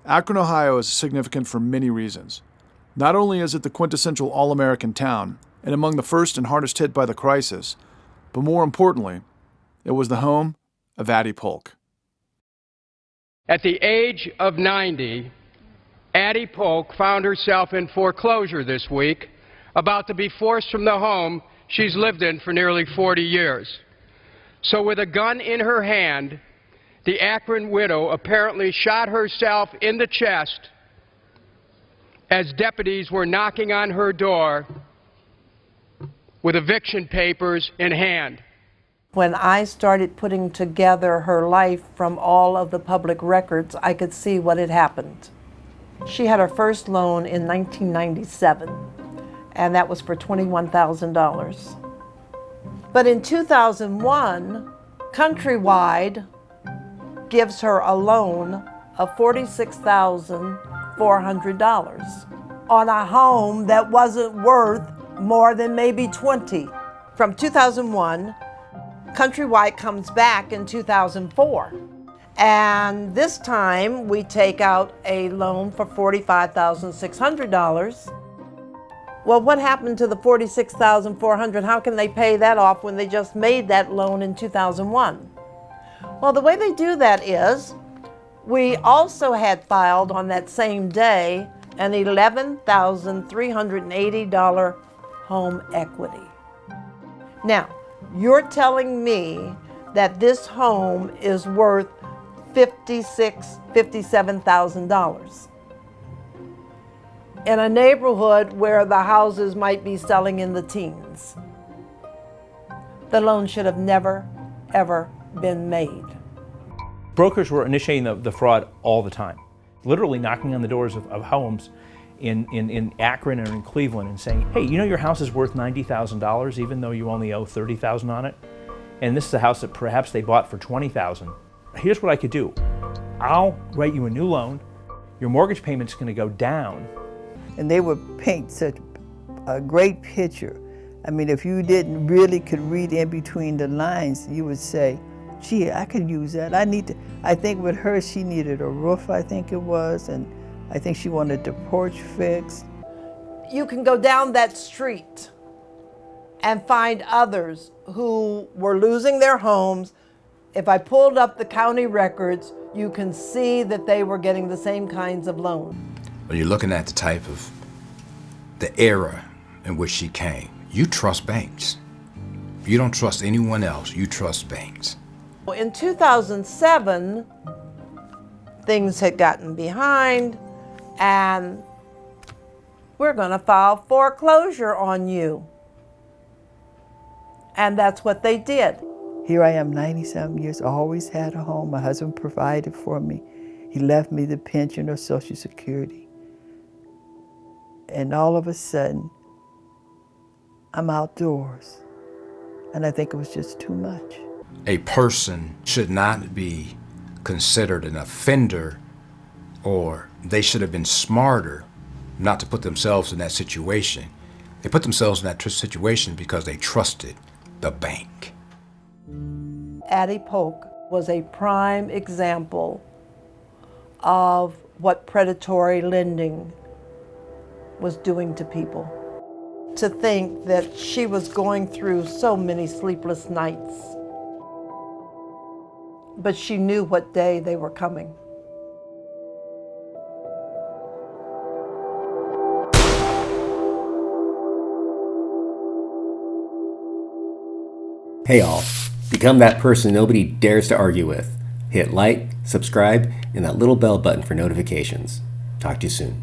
Akron, Ohio is significant for many reasons. Not only is it the quintessential all-American town, and among the first and hardest hit by the crisis, but more importantly, it was the home of Addie Polk. At the age of 90, Addie Polk found herself in foreclosure this week, about to be forced from the home she's lived in for nearly 40 years. So with a gun in her hand, the Akron widow apparently shot herself in the chest as deputies were knocking on her door with eviction papers in hand. When I started putting together her life from all of the public records, I could see what had happened. She had her first loan in 1997, and that was for $21,000. But in 2001, Countrywide gives her a loan of $46,400 on a home that wasn't worth more than maybe 20. From 2001, Countrywide comes back in 2004. And this time we take out a loan for $45,600. Well, what happened to the $46,400? How can they pay that off when they just made that loan in 2001? Well, the way they do that is we also had filed on that same day an $11,380 home equity. Now, you're telling me that this home is worth $57,000 in a neighborhood where the houses might be selling in the teens. The loan should have never, ever been made. Brokers were initiating the fraud all the time, literally knocking on the doors of homes in Akron and in Cleveland and saying, hey, you know your house is worth $90,000 even though you only owe $30,000 on it? And this is a house that perhaps they bought for $20,000. Here's what I could do. I'll write you a new loan. Your mortgage payment's going to go down. And they would paint such a great picture. I mean, if you didn't really could read in between the lines, you would say, gee, I could use that. I think with her, she needed a roof, I think it was, and I think she wanted the porch fixed. You can go down that street and find others who were losing their homes. If I pulled up the county records, you can see that they were getting the same kinds of loans. When you're looking at the type of the era in which she came, you trust banks. You don't trust anyone else, you trust banks. In 2007, things had gotten behind, and we're going to file foreclosure on you. And that's what they did. Here I am, 90-something years, always had a home. My husband provided for me. He left me the pension or Social Security. And all of a sudden, I'm outdoors. And I think it was just too much. A person should not be considered an offender, or they should have been smarter not to put themselves in that situation. They put themselves in that situation because they trusted the bank. Addie Polk was a prime example of what predatory lending was doing to people. To think that she was going through so many sleepless nights, but she knew what day they were coming. Hey all, become that person nobody dares to argue with. Hit like, subscribe, and that little bell button for notifications. Talk to you soon.